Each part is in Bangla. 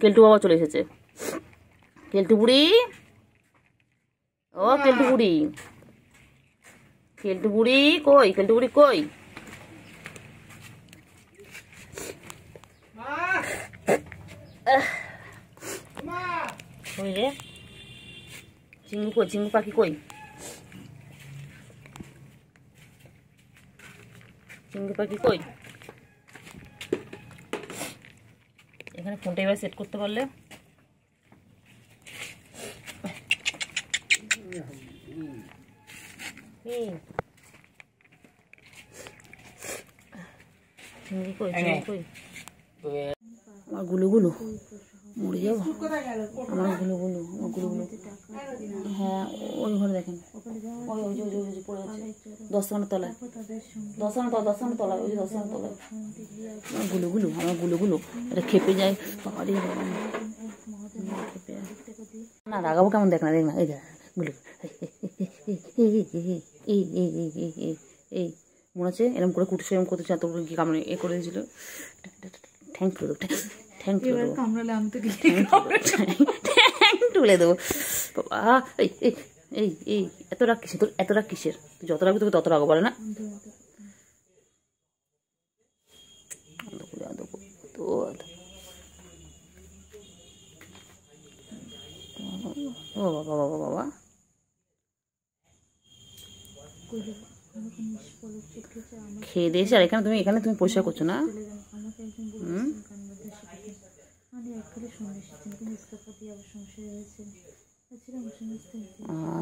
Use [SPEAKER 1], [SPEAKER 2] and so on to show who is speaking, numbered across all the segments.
[SPEAKER 1] কেলটু বাবা চলে এসেছে। কেলটু বুড়ি, ও কেলটু বুড়ি, কেলটু বুড়ি কই, কেলটু বুড়ি কই? কই রে চিঙ্গু কই, চিঙ্গু পাখি কই? চিঙ্গু পাখি কই? এখানে ফোনটা এবার সেট করতে পারলে চিংড়ি কই, চিংড়ি কই? আমার গুলুগুলু মরে যাবো, আমার গুলুগুলু, আমার গুলুগুলু। হ্যাঁ ওই ঘরে দেখেন, ওই ওই ওই ওই পড়ে আছে 10 টাকার তলায়, 10 টাকার তলা, 10 টাকার তলায়, ওই যে 10 টাকার তলায়। আমার গুলুগুলু, আমার গুলুগুলু। এটা খেপে যায় বাবারে, খেপে না। রাগাবো কেমন দেখ না, দেখ না, এই দেখ গুলু, এই এই এই এই এই এই মনে আছে এরকম করে কুটুসে এরকম করতে চাতো কি কামড়ে এ করে দিয়েছিল। থ্যাংক ইউ, থ্যাংক ইউ, কামড়ালে আমি তো থ্যাংক তুলে দেবো বাবা। এই এই এই এই এত রাগ কিসের তোর, এত রাগ কিসের? তুই যত রাখবি তোকে তত রাগো, বলে না? ও বাবা বাবা বাবা, খেয়ে দিয়েছে। আর এখানে তুমি, এখানে তুমি পরিষ্কার করছো না?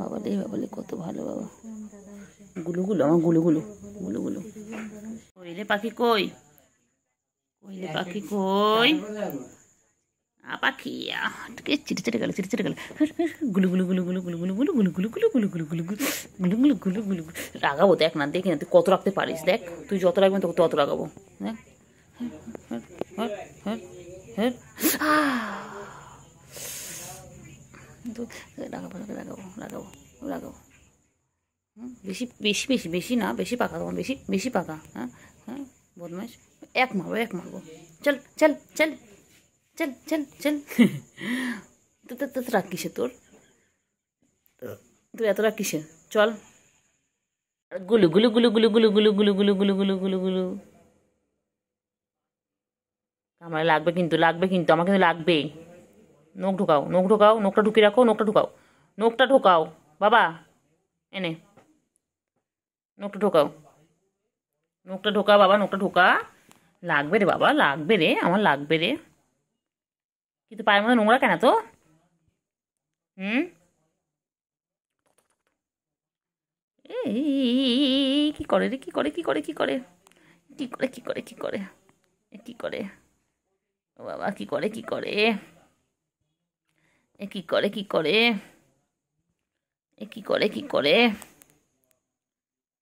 [SPEAKER 1] বাবা রে বাবা, কত ভালো বাবা। গুলুগুলু, আমার গুলুগুলু, গুলুগুলু। কইলে পাখি কই, কইলে পাখি কই? পাখি চিটে চিটে গেল, চিটে চিটে গেল। গুলু গুলু গুলু গুলু গুলু গুলু গুলু গুলু গুলু গুলু গুলু গুলু গুলু গুলু গুলু গুলু গুলু গুলু। রাগাবো দেখ না, দেখি না তুই কত রাখতে পারিস, দেখ তুই যত রাখবেন তোকে তত রাগাবো। দেখ রাগাবো রাগাবো রাগাবো রাগাবো। বেশি বেশি বেশি বেশি না, বেশি পাকা তখন, বেশি বেশি পাকা। হ্যাঁ হ্যাঁ বদমাইশ, এক মারবো, এক মারবো। চল চল চল চল চল চল। তো রাগ কিসে তোর, তুই এত রাগ কিসে? চল। গুলু গুলু গুলু গুলু গুলু গুলু গুলু গুলু গুলু গুলু গুলু গুলু। আমার লাগবে কিন্তু, লাগবে কিন্তু, আমার কিন্তু লাগবেই। নখ ঢোকাও, নখ ঢোকাও, নখটা ঢুকিয়ে রাখো, নখটা ঢোকাও, নখটা ঢোকাও বাবা, এনে নখটা ঢোকাও, নখটা ঢোকা বাবা, নখটা ঢোকা। লাগবে রে বাবা, লাগবে রে, আমার লাগবে রে। কিন্তু পায়ের মধ্যে নোংরা কেন তো? এই কি করে রে, কি করে, কি করে, কি করে, কি করে, কি করে, কি করে, কি করে ও বাবা, কি করে, কি করে, এ কি করে, কি করে, এ কি করে, কি করে,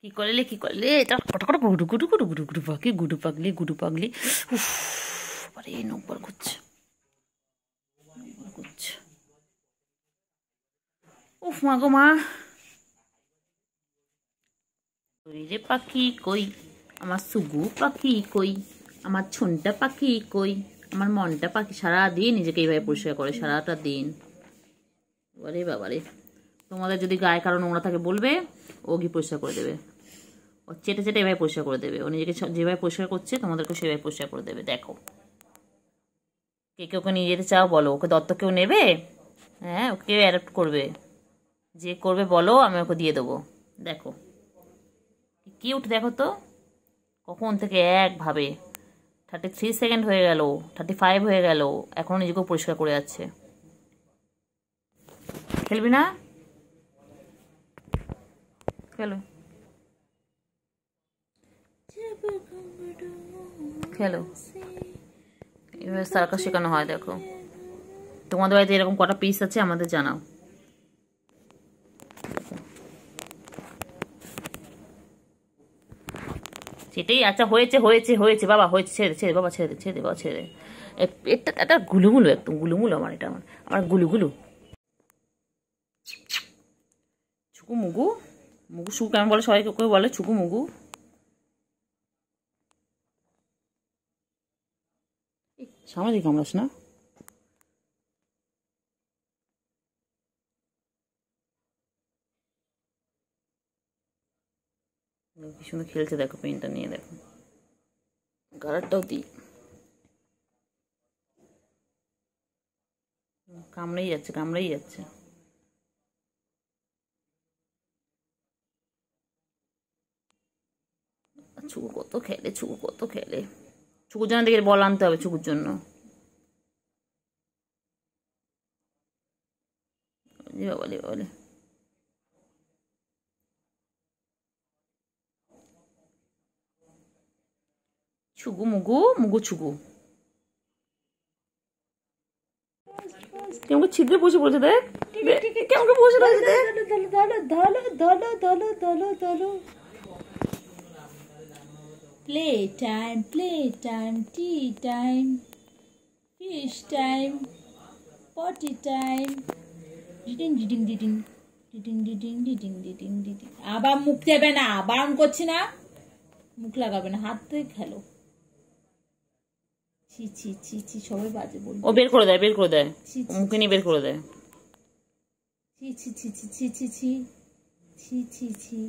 [SPEAKER 1] কি করলে, কি করলে? এটা কটা গুডু গুডু গুডু গুডু গুডু পাখি, গুডু পাগলি, গুডু পাগলি। উফ আরে নম্বর করছে, নম্বর করছে। উফ মা গো মা। কই রে পাখি কই, আমার সুগু পাখি কই, আমার ছুনটা পাখি কই, আমার মনটা পাখি। সারাদিন নিজেকে এইভাবে পরিষ্কার করে, সারাটা দিন। বাবারে বাবারে, তোমাদের যদি গায়ে কারো নোংরা থাকে বলবে, ও গিয়ে পরিষ্কার করে দেবে। ও চেটে চেটে এভাবে পরিষ্কার করে দেবে। ও নিজেকে যেভাবে পরিষ্কার করছে তোমাদেরকে সেভাবে পরিষ্কার করে দেবে। দেখো, কে কে ওকে নিয়ে যেতে চাও বলো, ওকে দত্তক কেউ নেবে? হ্যাঁ, ওকে অ্যাডপ্ট করবে, যে করবে বলো, আমি ওকে দিয়ে দেবো। দেখো কিউট, দেখো তো কখন থেকে একভাবে 33 সেকেন্ড হয়ে গেল, 35 হয়ে গেল, এখনো নিজেকেও পরিষ্কার করে যাচ্ছে। খেলবি না? খেলো খেলো, এভাবে সার্কাস শেখানো হয়। দেখো তোমাদের বাড়িতে এরকম কটা পিস আছে আমাদের জানাও। সেটাই, আচ্ছা হয়েছে হয়েছে হয়েছে বাবা, হয়েছে, ছেড়ে ছেড়ে বাবা, ছেড়ে দে, ছেড়ে দে বাবা, ছেড়ে দে। এটা এটা গুলুগুলু, একদম গুলুগুলু আমার, এটা আমার, আমার গুলুগুলু। ছুকু মুগু, মুগু সুকু কেমন বলে, সবাই কেউ বলে ছুকু মুগু। সামনে দিকে কামড়াস না। কি সুন্দর খেলছে দেখো, পেনটা নিয়ে দেখো, কালারটাও দিই। কামড়েই যাচ্ছে, কামড়েই যাচ্ছে। ছুকু কত খেলে, ছুকু কত খেলে। ছুকুর জন্য দেখে বল আনতে হবে, ছুকুর জন্য। বাবালে বাবালে, ছুকু মুগু, মুগু ছুকু কেমন ছিদ্রে বসে পড়েছে, দেখ কেমন বসে রয়েছে, দেখ।
[SPEAKER 2] Play time, tea time, fish time, পটি টাইম। ডিডিং ডিডিং ডিডিং ডিডিং ডিডিং ডিডিং ডিডিং ডিডিং। আবার মুখ দেবে না, বারণ করছি না, মুখ লাগাবে না, হাত ধুয়ে খেলো। ছি ছি ছি ছি, সবাই বাজে বলবে।
[SPEAKER 1] ও বের করে দেয়, বের করে দেয়, মুখে নিয়ে বের করে দেয়।
[SPEAKER 2] ছি ছি ছি ছি ছি ছি ছি ছি ছি ছি,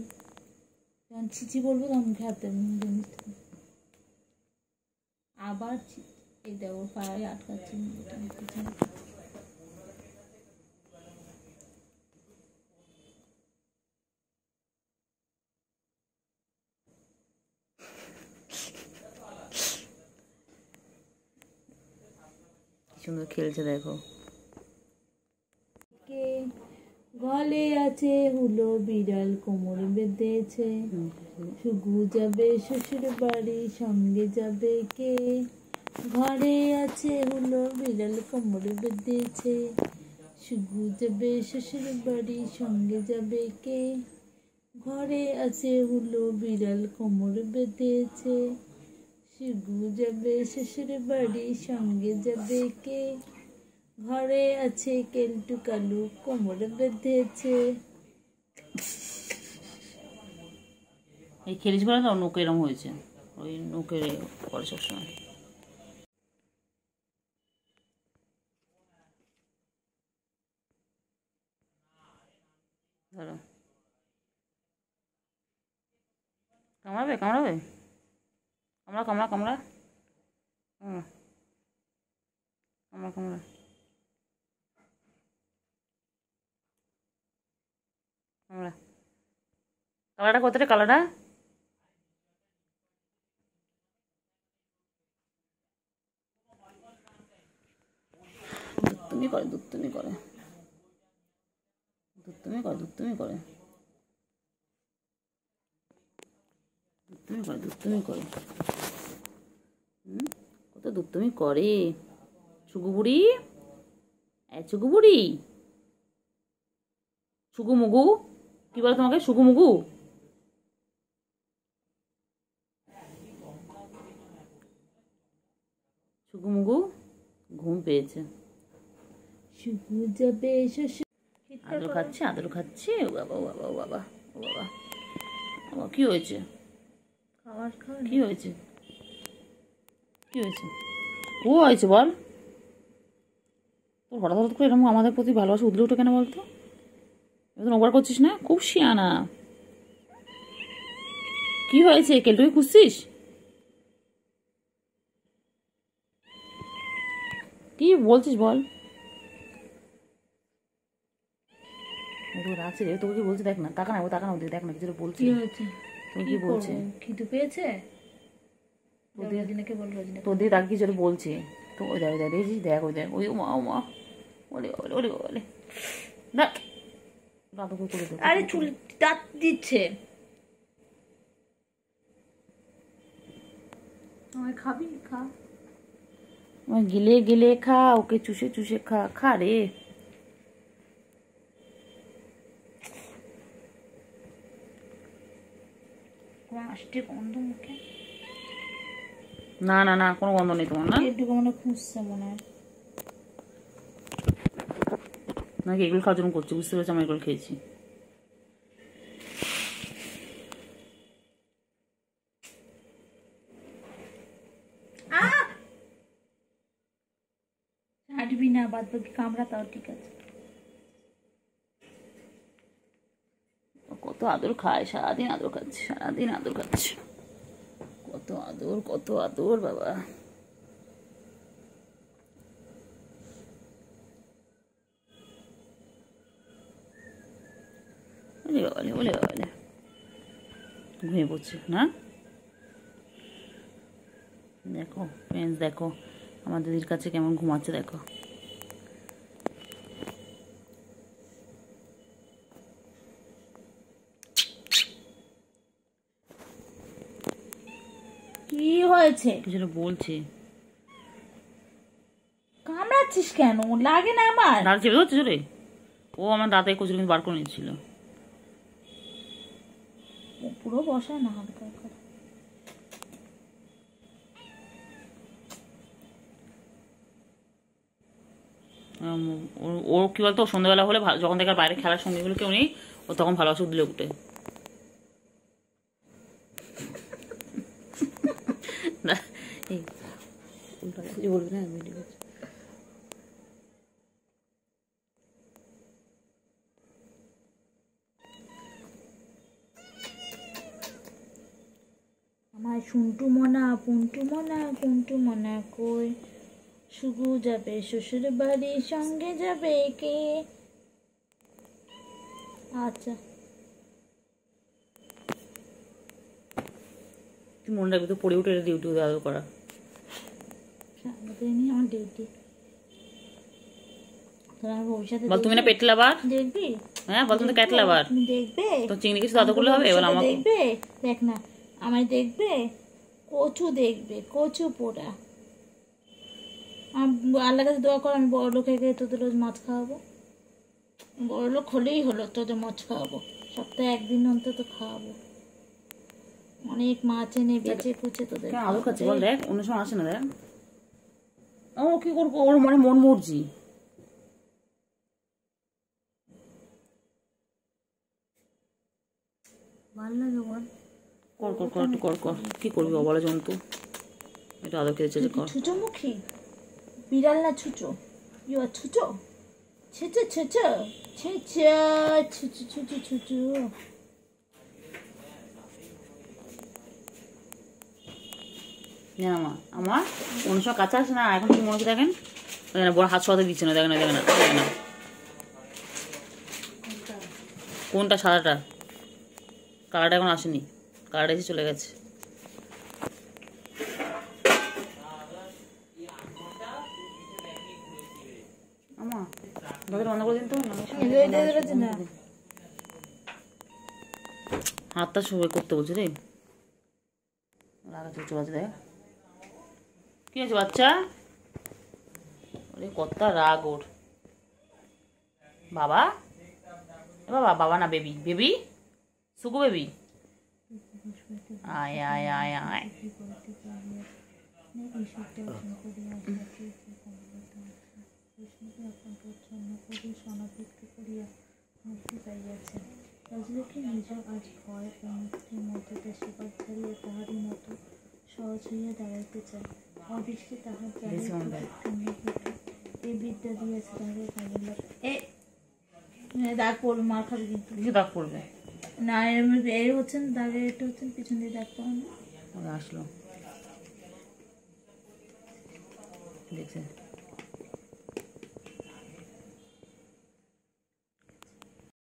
[SPEAKER 2] যখন ছি ছি বলবো তখন মুখে হাত দেবে। আবার এই দেখো পায়ে আটকাচ্ছে।
[SPEAKER 1] সুন্দর খেলছে দেখো।
[SPEAKER 2] গলে আছে হুলো বিড়াল, কোমরে বেঁধেছে। শুগু যাবে শ্বশুর বাড়ি, সঙ্গে যাবে কে? ঘরে আছে হুলো বিড়াল, কোমরে বেঁধেছে। শুগু যাবে শ্বশুর বাড়ি, সঙ্গে যাবে কে? ঘরে আছে হুলো বিড়াল, কোমরে বেঁধেছে। শুগু যাবে শ্বশুর বাড়ি, সঙ্গে যাবে কে? ঘরে আছে কেলটু কালু, কোমরে বেঁধেছে।
[SPEAKER 1] এই খেলিস বলে তো নৌকে এরম হয়েছে, ওই নৌকে করে সবসময়। ধরো, কামড়াবে কামড়াবে, কামড়া কামড়া কামড়া, কামড়া কামড়া। কামড়া, কালারটা কতটা, কালারটা দুত্তুমি করে, দুত্তুমি করে, দুত্তুমি করে, দুত্তুমি করে, দুত্তুমি করে, দুত্তুমি করে। কত দুত্তুমি করে ছুকু বুড়ি। ছুকু বুড়ি, ছুকু মুগু, কি বলে তোমাকে, ছুকু মুগু? ছুকু মুগু ঘুম পেয়েছে,
[SPEAKER 2] শুগু যাবে শ্বশুর।
[SPEAKER 1] আদর খাচ্ছে, আদর খাচ্ছে। ও বাবা, ও বাবা, ও বাবা, ও বাবা, বাবা কি হয়েছে, কি হয়েছে, কি হয়েছে, ও হয়েছে বল। তোর হঠাৎ হঠাৎ করে এরকম আমাদের প্রতি ভালোবাসা উদলে উঠে কেন বলতো? এবার ওভার করছিস না, খুব শিয়ানা। কি হয়েছে, কেলটুকে খুঁজছিস? কি বলছিস বল। রাখছি রে, তোকে কি বলছি দেখ না, তাকা না, ও তাকা না, দেখ না কিছু বলছি।
[SPEAKER 2] কি হয়েছে,
[SPEAKER 1] তুমি কি বলছে?
[SPEAKER 2] খিদে পেয়েছে,
[SPEAKER 1] তোর দিয়ে তাকে কিছু বলছে তো, ওই দেখ, দেখছিস, দেখ ওই দেখ, ওই মা, ও মা, ওলে ওলে ওলে ওলে, দেখ দাদু করে দেখ।
[SPEAKER 2] আরে চুল দাঁত দিচ্ছে। আমায় খাবি, খা,
[SPEAKER 1] গিলে গিলে খা, ওকে চুষে চুষে খা, খা রে।
[SPEAKER 2] আসছে গন্ধ মুখে।
[SPEAKER 1] না না না, কোনো গন্ধ নেই তোমার, না
[SPEAKER 2] একটু মনে খুঁজছে মনে হয়,
[SPEAKER 1] নাকি এগুলো খাওয়ার জন্য করছি, বুঝতে পেরেছি, আমি এগুলো খেয়েছি।
[SPEAKER 2] হাঁটবি না, বাদ বাকি কামড়া তাও ঠিক আছে।
[SPEAKER 1] কত আদর খায়, সারাদিন আদর খাচ্ছে, সারাদিন আদর খাচ্ছে। কত আদর, কত আদর বাবা। ওলে বাবালে, ওলে বাবালে, ঘুমিয়ে পড়ছে না। দেখো ফ্রেন্ডস, দেখো আমার দিদির কাছে কেমন ঘুমাচ্ছে দেখো।
[SPEAKER 2] কি হয়েছে?
[SPEAKER 1] কিছু বলছি।
[SPEAKER 2] কামড়াচ্ছিস কেন? লাগে না আমার?
[SPEAKER 1] দাঁত চেপে ধরছে রে। ও আমার দাঁতে কচুরি কিন্তু বার করে নিচ্ছিল।
[SPEAKER 2] পুরো বসা না, হালকা করে।
[SPEAKER 1] ওর কি বলতো, সন্ধ্যাবেলা হলে যখন দেখার বাইরে খেলার সঙ্গীগুলো কেউ নেই, ও তখন ভালোবাসা দিলে উঠে। বলবি না
[SPEAKER 2] আমার শুন্টু মনা, পুন্টু মনা, কুন্টু মনা কই? শুধু যাবে শ্বশুর বাড়ি, সঙ্গে যাবে কে? আচ্ছা,
[SPEAKER 1] তুই মনে রাখবি তো, পড়ে উঠে ডিউটি আদর করা।
[SPEAKER 2] আমার ডিউটি। তোমার ভবিষ্যতে
[SPEAKER 1] বল তুমি না পেট লাভার?
[SPEAKER 2] দেখবি?
[SPEAKER 1] হ্যাঁ বল, তুমি তো ক্যাট লাভার।
[SPEAKER 2] তুমি দেখবে
[SPEAKER 1] তো চিংড়ি কিছু আদর করলে হবে? বল আমাকে
[SPEAKER 2] দেখবে। দেখ না, আমায় দেখবে। কচু দেখবে, কচু পোড়া। আল্লাহ কাছে দোয়া কর আমি বড় লোক হয়ে গিয়ে তোদের রোজ মাছ খাওয়াবো। বড় লোক হলেই হলো, তোদের মাছ খাওয়াবো, সপ্তাহে একদিন অন্তত খাওয়াবো। অনেক মাছ এনে বেচে কুচে তোদের
[SPEAKER 1] আদর খাচ্ছে। বল দেখ, অন্য সময় আসে না। দেখ ও কি করবো, ওর মানে মন মর্জি।
[SPEAKER 2] ভালো লাগে বল।
[SPEAKER 1] কর কর কর, একটু কর কর। কি করবি অবলা জন্তু, এটা আদর খেয়েছে যে কর।
[SPEAKER 2] ছুচো মুখী বিড়াল না ছুচো? ইউ আর ছুচো, ছুচো ছুচো ছুচো ছুচো ছুচো ছুচো।
[SPEAKER 1] মা আমার অন্য সময় কাছে আসে না, এখন কি মনে হচ্ছে দেখেন, বড় হাত সরাতে দিচ্ছে না। দেখেন না, দেখেন না, দেখেন না। কোনটা? সাদাটা? কালারটা এখন আসেনি, কালারটা এসে চলে গেছে। আমার রান্না করে দিন তো, হাতটা সবাই করতে বলছে রে। লাগাচ্ছে চলে আছে। দেখ কি হয়েছে বাচ্চা? ওরে কত রাগ ওর। বাবা, বাবা, বাবা না, বেবি, বেবি, সুকু বেবি, আয় আয় আয় আয়।
[SPEAKER 2] রাজলক্ষ্মী নিজ আজ ভয় ও মুক্তির মধ্যে দেশে ছাড়িয়ে তাহারই মতো সহজ হইয়া দাঁড়াইতে চায়। অদৃষ্টে তাহার এই বিদ্যা দিয়েছে তাহাকে কাজে দাগ পড়বে, মার খাবে কিন্তু।
[SPEAKER 1] কিছু দাগ পড়বে
[SPEAKER 2] না, এর হচ্ছেন দাগে, এটা হচ্ছেন পিছন দিয়ে দাগ পাওয়া।
[SPEAKER 1] আসলো দেখছেন।